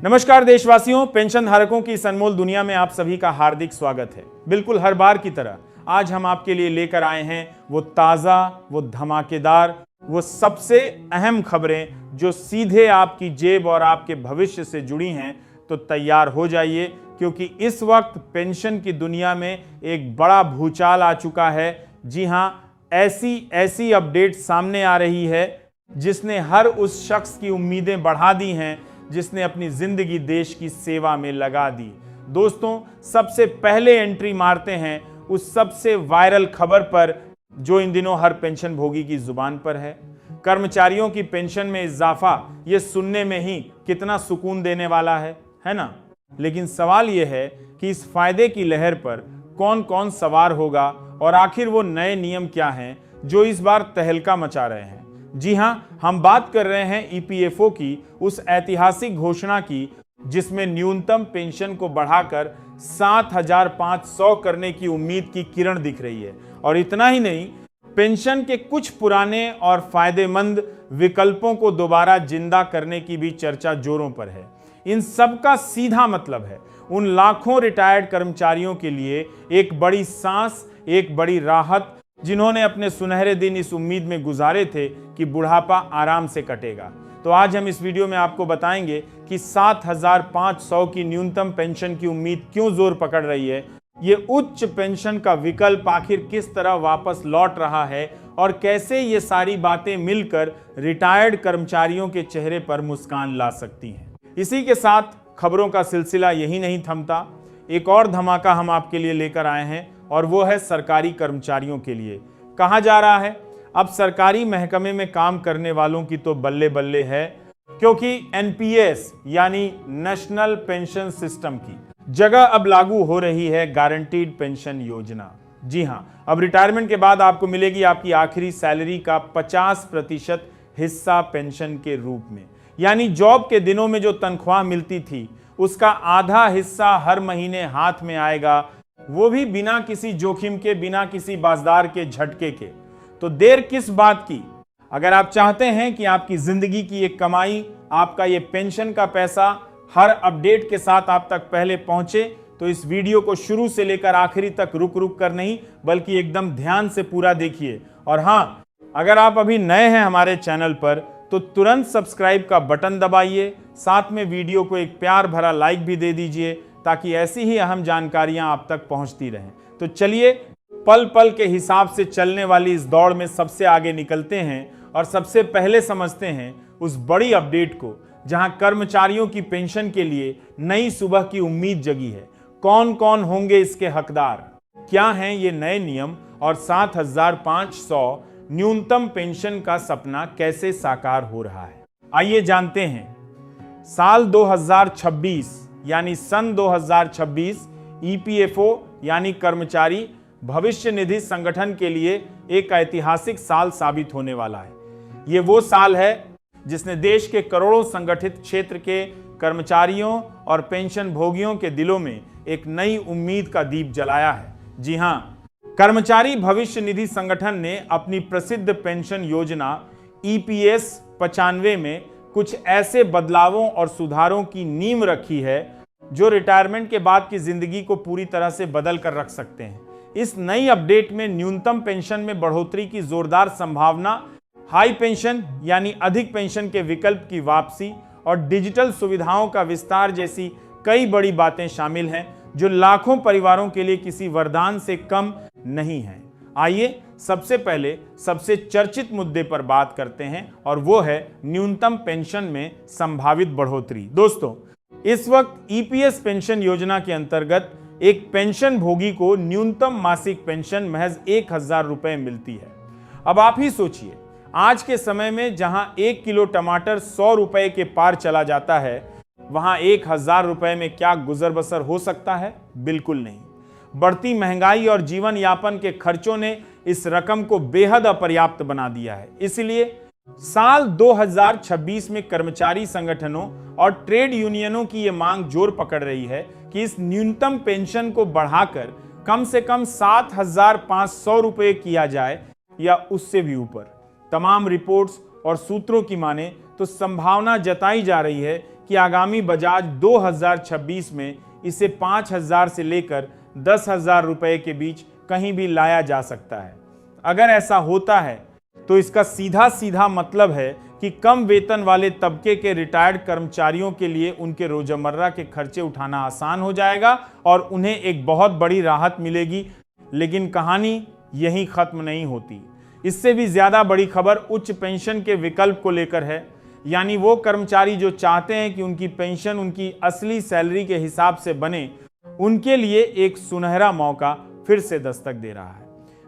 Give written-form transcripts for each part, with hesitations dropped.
नमस्कार देशवासियों, पेंशन धारकों की इस अनमोल दुनिया में आप सभी का हार्दिक स्वागत है। बिल्कुल हर बार की तरह आज हम आपके लिए लेकर आए हैं वो ताज़ा, वो धमाकेदार, वो सबसे अहम खबरें जो सीधे आपकी जेब और आपके भविष्य से जुड़ी हैं। तो तैयार हो जाइए, क्योंकि इस वक्त पेंशन की दुनिया में एक बड़ा भूचाल आ चुका है। जी हाँ, ऐसी अपडेट सामने आ रही है जिसने हर उस शख्स की उम्मीदें बढ़ा दी हैं जिसने अपनी जिंदगी देश की सेवा में लगा दी। दोस्तों, सबसे पहले एंट्री मारते हैं उस सबसे वायरल खबर पर जो इन दिनों हर पेंशन भोगी की जुबान पर है। कर्मचारियों की पेंशन में इजाफा, ये सुनने में ही कितना सुकून देने वाला है ना? लेकिन सवाल यह है कि इस फायदे की लहर पर कौन कौन सवार होगा और आखिर वो नए नियम क्या हैं जो इस बार तहलका मचा रहे हैं। जी हां, हम बात कर रहे हैं ईपीएफओ की उस ऐतिहासिक घोषणा की जिसमें न्यूनतम पेंशन को बढ़ाकर 7,500 करने की उम्मीद की किरण दिख रही है। और इतना ही नहीं, पेंशन के कुछ पुराने और फायदेमंद विकल्पों को दोबारा जिंदा करने की भी चर्चा जोरों पर है। इन सब का सीधा मतलब है उन लाखों रिटायर्ड कर्मचारियों के लिए एक बड़ी सांस, एक बड़ी राहत, जिन्होंने अपने सुनहरे दिन इस उम्मीद में गुजारे थे कि बुढ़ापा आराम से कटेगा। तो आज हम इस वीडियो में आपको बताएंगे कि 7,500 की न्यूनतम पेंशन की उम्मीद क्यों जोर पकड़ रही है, ये उच्च पेंशन का विकल्प आखिर किस तरह वापस लौट रहा है और कैसे ये सारी बातें मिलकर रिटायर्ड कर्मचारियों के चेहरे पर मुस्कान ला सकती हैं। इसी के साथ खबरों का सिलसिला यही नहीं थमता। एक और धमाका हम आपके लिए लेकर आए हैं और वो है सरकारी कर्मचारियों के लिए। कहा जा रहा है अब सरकारी महकमे में काम करने वालों की तो बल्ले बल्ले है, क्योंकि एनपीएस यानी नेशनल पेंशन सिस्टम की जगह अब लागू हो रही है गारंटीड पेंशन योजना। जी हां, अब रिटायरमेंट के बाद आपको मिलेगी आपकी आखिरी सैलरी का 50% हिस्सा पेंशन के रूप में। यानी जॉब के दिनों में जो तनख्वाह मिलती थी उसका आधा हिस्सा हर महीने हाथ में आएगा, वो भी बिना किसी जोखिम के, बिना किसी बाज़दार के झटके के। तो देर किस बात की? अगर आप चाहते हैं कि आपकी जिंदगी की एक कमाई, आपका ये पेंशन का पैसा हर अपडेट के साथ आप तक पहले पहुंचे, तो इस वीडियो को शुरू से लेकर आखिरी तक रुक रुक कर नहीं, बल्कि एकदम ध्यान से पूरा देखिए। और हां, अगर आप अभी नए हैं हमारे चैनल पर तो तुरंत सब्सक्राइब का बटन दबाइए, साथ में वीडियो को एक प्यार भरा लाइक भी दे दीजिए, ताकि ऐसी ही अहम जानकारियां आप तक पहुंचती रहें। तो चलिए, पल पल के हिसाब से चलने वाली इस दौड़ में सबसे आगे निकलते हैं और सबसे पहले समझते हैं उस बड़ी अपडेट को जहां कर्मचारियों की पेंशन के लिए नई सुबह की उम्मीद जगी है। कौन कौन होंगे इसके हकदार, क्या हैं ये नए नियम और 7,500 न्यूनतम पेंशन का सपना कैसे साकार हो रहा है। आइए जानते हैं। साल 2026 यानी सन 2026 ईपीएफओ यानी कर्मचारी भविष्य निधि संगठन के लिए एक ऐतिहासिक साल साबित होने वाला है। ये वो साल है जिसने देश के करोड़ों संगठित क्षेत्र के कर्मचारियों और पेंशन भोगियों के दिलों में एक नई उम्मीद का दीप जलाया है। जी हां, कर्मचारी भविष्य निधि संगठन ने अपनी प्रसिद्ध पेंशन योजना ईपीएस 95 में कुछ ऐसे बदलावों और सुधारों की नींव रखी है जो रिटायरमेंट के बाद की जिंदगी को पूरी तरह से बदल कर रख सकते हैं। इस नई अपडेट में न्यूनतम पेंशन में बढ़ोतरी की जोरदार संभावना, हाई पेंशन यानी अधिक पेंशन के विकल्प की वापसी और डिजिटल सुविधाओं का विस्तार जैसी कई बड़ी बातें शामिल हैं जो लाखों परिवारों के लिए किसी वरदान से कम नहीं है। आइए सबसे पहले सबसे चर्चित मुद्दे पर बात करते हैं और वो है न्यूनतम पेंशन में संभावित बढ़ोतरी। दोस्तों, इस वक्त ईपीएस पेंशन योजना के अंतर्गत एक पेंशन भोगी को न्यूनतम मासिक पेंशन महज 1,000 रुपए मिलती है। अब आप ही सोचिए, आज के समय में जहां 1 किलो टमाटर 100 रुपए के पार चला जाता है, वहां 1,000 रुपए में क्या गुजर बसर हो सकता है? बिल्कुल नहीं। बढ़ती महंगाई और जीवन यापन के खर्चों ने इस रकम को बेहद अपर्याप्त बना दिया है। इसलिए साल 2026 में कर्मचारी संगठनों और ट्रेड यूनियनों की यह मांग जोर पकड़ रही है कि इस न्यूनतम पेंशन को बढ़ाकर कम से कम 7,500 रुपए किया जाए या उससे भी ऊपर। तमाम रिपोर्ट्स और सूत्रों की माने तो संभावना जताई जा रही है कि आगामी बजाज 2026 में इसे 5,000 से लेकर 10,000 रुपए के बीच कहीं भी लाया जा सकता है। अगर ऐसा होता है तो इसका सीधा सीधा मतलब है कि कम वेतन वाले तबके के रिटायर्ड कर्मचारियों के लिए उनके रोजमर्रा के खर्चे उठाना आसान हो जाएगा और उन्हें एक बहुत बड़ी राहत मिलेगी। लेकिन कहानी यहीं खत्म नहीं होती। इससे भी ज्यादा बड़ी खबर उच्च पेंशन के विकल्प को लेकर है। यानी वो कर्मचारी जो चाहते हैं कि उनकी पेंशन उनकी असली सैलरी के हिसाब से बने, उनके लिए एक सुनहरा मौका फिर से दस्तक दे रहा है।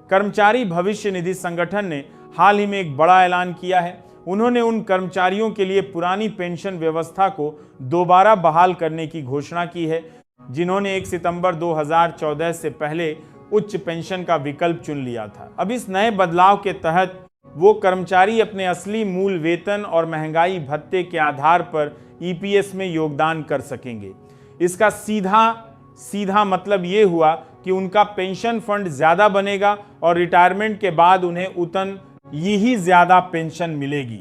कर्मचारी भविष्य निधि संगठन ने हाल ही में एक बड़ा ऐलान किया है। उन्होंने उन कर्मचारियों के लिए पुरानी पेंशन व्यवस्था को दोबारा बहाल करने की घोषणा की है जिन्होंने 1 सितंबर 2014 से पहले उच्च पेंशन का विकल्प चुन लिया था। अब इस नए बदलाव के तहत वो कर्मचारी अपने असली मूल वेतन और महंगाई भत्ते के आधार पर ईपीएस में योगदान कर सकेंगे। इसका सीधा मतलब ये हुआ कि उनका पेंशन फंड ज्यादा बनेगा और रिटायरमेंट के बाद उन्हें उतन ही ज्यादा पेंशन मिलेगी।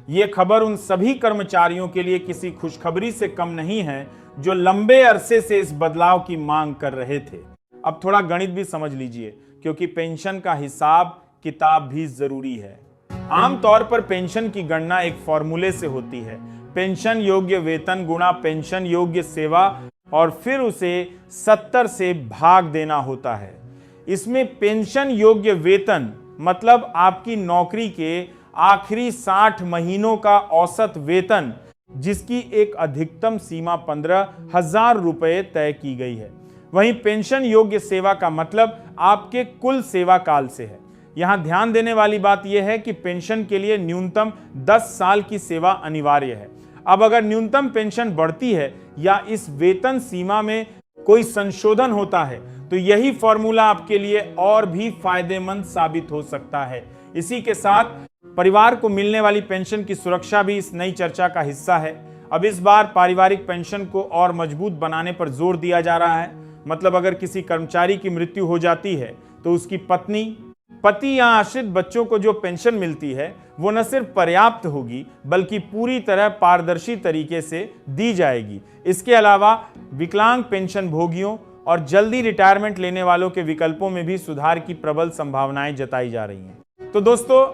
ये खबर उन सभी कर्मचारियों के लिए किसी खुशखबरी से कम नहीं है जो लंबे अरसे से इस बदलाव की मांग कर रहे थे। अब थोड़ा गणित भी समझ लीजिए, क्योंकि पेंशन का हिसाब किताब भी जरूरी है। आमतौर पर पेंशन की गणना एक फॉर्मूले से होती है, पेंशन योग्य वेतन गुणा पेंशन योग्य सेवा, और फिर उसे 70 से भाग देना होता है। इसमें पेंशन योग्य वेतन मतलब आपकी नौकरी के आखिरी 60 महीनों का औसत वेतन, जिसकी एक अधिकतम सीमा 15,000 रुपए तय की गई है। वहीं पेंशन योग्य सेवा का मतलब आपके कुल सेवा काल से है। यहां ध्यान देने वाली बात यह है कि पेंशन के लिए न्यूनतम 10 साल की सेवा अनिवार्य है। अब अगर न्यूनतम पेंशन बढ़ती है या इस वेतन सीमा में कोई संशोधन होता है तो यही फॉर्मूला आपके लिए और भी फायदेमंद साबित हो सकता है। इसी के साथ परिवार को मिलने वाली पेंशन की सुरक्षा भी इस नई चर्चा का हिस्सा है। अब इस बार पारिवारिक पेंशन को और मजबूत बनाने पर जोर दिया जा रहा है। मतलब अगर किसी कर्मचारी की मृत्यु हो जाती है तो उसकी पति या आश्रित बच्चों को जो पेंशन मिलती है वो न सिर्फ पर्याप्त होगी बल्कि पूरी तरह पारदर्शी तरीके से दी जाएगी। इसके अलावा विकलांग पेंशन भोगियों और जल्दी रिटायरमेंट लेने वालों के विकल्पों में भी सुधार की प्रबल संभावनाएं जताई जा रही हैं। तो दोस्तों,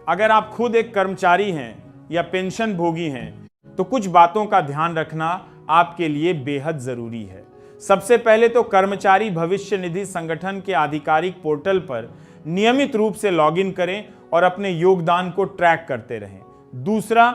अगर आप खुद एक कर्मचारी हैं या पेंशन भोगी हैं तो कुछ बातों का ध्यान रखना आपके लिए बेहद जरूरी है। सबसे पहले तो कर्मचारी भविष्य निधि संगठन के आधिकारिक पोर्टल पर नियमित रूप से लॉगिन करें और अपने योगदान को ट्रैक करते रहें। दूसरा,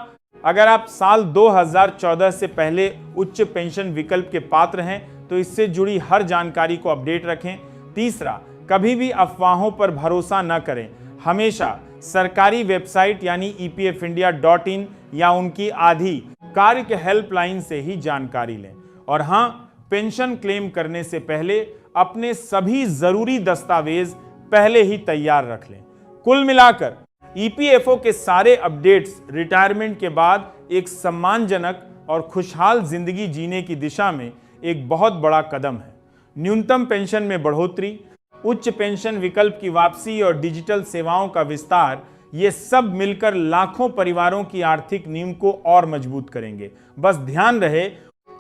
अगर आप साल 2014 से पहले उच्च पेंशन विकल्प के पात्र हैं तो इससे जुड़ी हर जानकारी को अपडेट रखें। तीसरा, कभी भी अफवाहों पर भरोसा न करें। हमेशा सरकारी वेबसाइट यानी epfindia.in या उनकी आधिकारिक हेल्पलाइन से ही जानकारी लें। और हाँ, पेंशन क्लेम करने से पहले अपने सभी जरूरी दस्तावेज पहले ही तैयार रख लें। कुल मिलाकर ईपीएफओ के सारे अपडेट्स रिटायरमेंट के बाद एक सम्मानजनक और खुशहाल जिंदगी जीने की दिशा में एक बहुत बड़ा कदम है। न्यूनतम पेंशन में बढ़ोतरी, उच्च पेंशन विकल्प की वापसी और डिजिटल सेवाओं का विस्तार, ये सब मिलकर लाखों परिवारों की आर्थिक नींव को और मजबूत करेंगे। बस ध्यान रहे,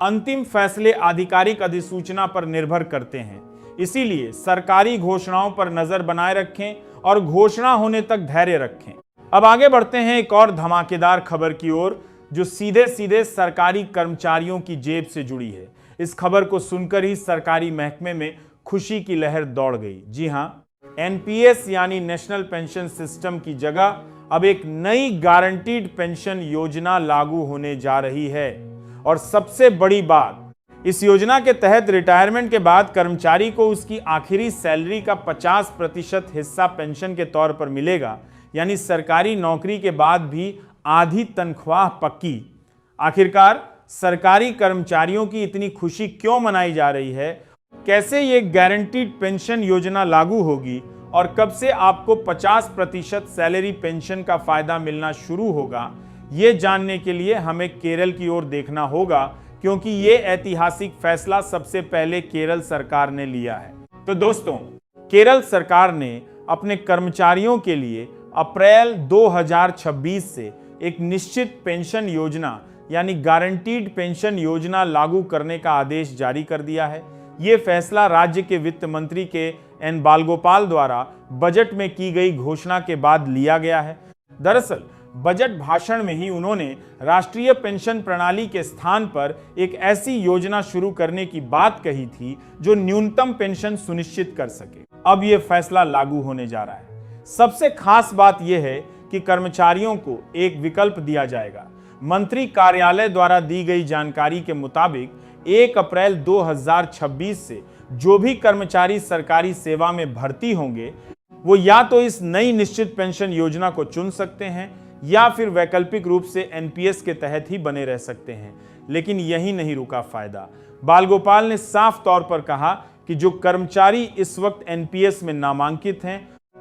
अंतिम फैसले आधिकारिक अधिसूचना पर निर्भर करते हैं। इसीलिए सरकारी घोषणाओं पर नजर बनाए रखें और घोषणा होने तक धैर्य रखें। अब आगे बढ़ते हैं एक और धमाकेदार खबर की ओर जो सीधे सीधे सरकारी कर्मचारियों की जेब से जुड़ी है। इस खबर को सुनकर ही सरकारी महकमे में खुशी की लहर दौड़ गई। जी हां, एनपीएस यानी नेशनल पेंशन सिस्टम की जगह अब एक नई गारंटीड पेंशन योजना लागू होने जा रही है। और सबसे बड़ी बात, इस योजना के तहत रिटायरमेंट के बाद कर्मचारी को उसकी आखिरी सैलरी का 50% हिस्सा पेंशन के तौर पर मिलेगा। यानी सरकारी नौकरी के बाद भी आधी तनख्वाह पक्की। आखिरकार सरकारी कर्मचारियों की इतनी खुशी क्यों मनाई जा रही है, कैसे ये गारंटीड पेंशन योजना लागू होगी और कब से आपको 50% सैलरी पेंशन का फायदा मिलना शुरू होगा, ये जानने के लिए हमें केरल की ओर देखना होगा, क्योंकि ये ऐतिहासिक फैसला सबसे पहले केरल सरकार ने लिया है। तो दोस्तों, केरल सरकार ने अपने कर्मचारियों के लिए अप्रैल 2026 से एक निश्चित पेंशन योजना यानी गारंटीड पेंशन योजना लागू करने का आदेश जारी कर दिया है। ये फैसला राज्य के वित्त मंत्री के एन बालगोपाल द्वारा बजट में की गई घोषणा के बाद लिया गया है। दरअसल बजट भाषण में ही उन्होंने राष्ट्रीय पेंशन प्रणाली के स्थान पर एक ऐसी योजना शुरू करने की बात कही थी जो न्यूनतम पेंशन सुनिश्चित कर सके। अब यह फैसला लागू होने जा रहा है। सबसे खास बात यह है कि कर्मचारियों को एक विकल्प दिया जाएगा। मंत्री कार्यालय द्वारा दी गई जानकारी के मुताबिक 1 अप्रैल 2026 से जो भी कर्मचारी सरकारी सेवा में भर्ती होंगे वो या तो इस नई निश्चित पेंशन योजना को चुन सकते हैं या फिर वैकल्पिक रूप से एनपीएस के तहत ही बने रह सकते हैं। लेकिन यही नहीं रुका फायदा। बालगोपाल ने साफ तौर पर कहा कि जो कर्मचारी इस वक्त एनपीएस में नामांकित हैं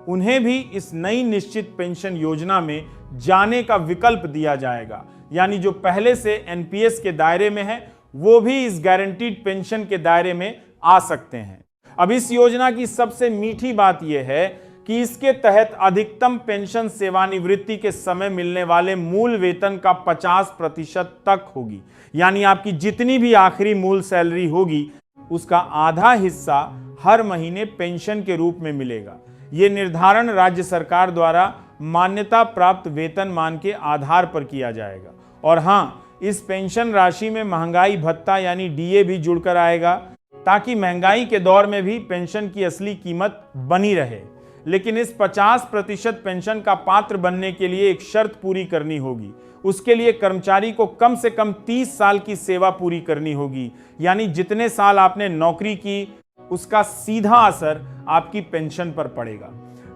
उन्हें भी इस नई निश्चित पेंशन योजना में जाने का विकल्प दिया जाएगा। यानी जो पहले से एनपीएस के दायरे में है वो भी इस गारंटीड पेंशन के दायरे में आ सकते हैं। अब इस योजना की सबसे मीठी बात यह है कि इसके तहत अधिकतम पेंशन सेवानिवृत्ति के समय मिलने वाले मूल वेतन का 50% तक होगी। यानी आपकी जितनी भी आखिरी मूल सैलरी होगी उसका आधा हिस्सा हर महीने पेंशन के रूप में मिलेगा। यह निर्धारण राज्य सरकार द्वारा मान्यता प्राप्त वेतनमान के आधार पर किया जाएगा। और हाँ, इस पेंशन राशि में महंगाई भत्ता यानी डीए भी जुड़कर आएगा ताकि महंगाई के दौर में भी पेंशन की असली कीमत बनी रहे। लेकिन इस 50% पेंशन का पात्र बनने के लिए एक शर्त पूरी करनी होगी। उसके लिए कर्मचारी को कम से कम 30 साल की सेवा पूरी करनी होगी। यानी जितने साल आपने नौकरी की उसका सीधा असर आपकी पेंशन पर पड़ेगा।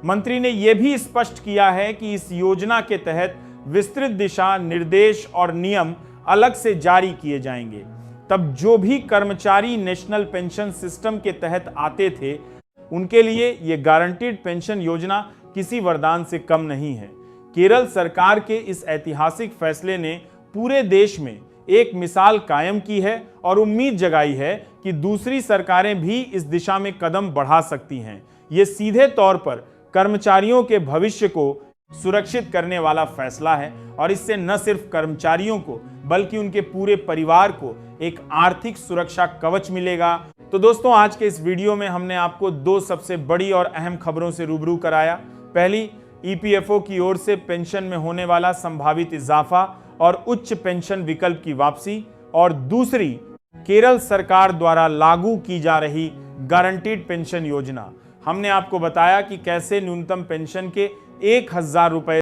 मंत्री ने यह भी स्पष्ट किया है कि इस योजना के तहत विस्तृत दिशा निर्देश और नियम अलग से जारी किए जाएंगे। तब जो भी कर्मचारी नेशनल पेंशन सिस्टम के तहत आते थे उनके लिए यह गारंटीड पेंशन योजना किसी वरदान से कम नहीं है। केरल सरकार के इस ऐतिहासिक फैसले ने पूरे देश में एक मिसाल कायम की है और उम्मीद जगाई है कि दूसरी सरकारें भी इस दिशा में कदम बढ़ा सकती हैं। ये सीधे तौर पर कर्मचारियों के भविष्य को सुरक्षित करने वाला फैसला है और इससे न सिर्फ कर्मचारियों को बल्कि उनके पूरे परिवार को एक आर्थिक सुरक्षा कवच मिलेगा। तो दोस्तों, आज के इस वीडियो में हमने आपको 2 सबसे बड़ी और अहम खबरों से रूबरू कराया। पहली, ईपीएफओ की ओर से पेंशन में होने वाला संभावित इजाफा और उच्च पेंशन विकल्प की वापसी, और दूसरी, केरल सरकार द्वारा लागू की जा रही गारंटीड पेंशन योजना। हमने आपको बताया कि कैसे न्यूनतम पेंशन के 1000 रुपए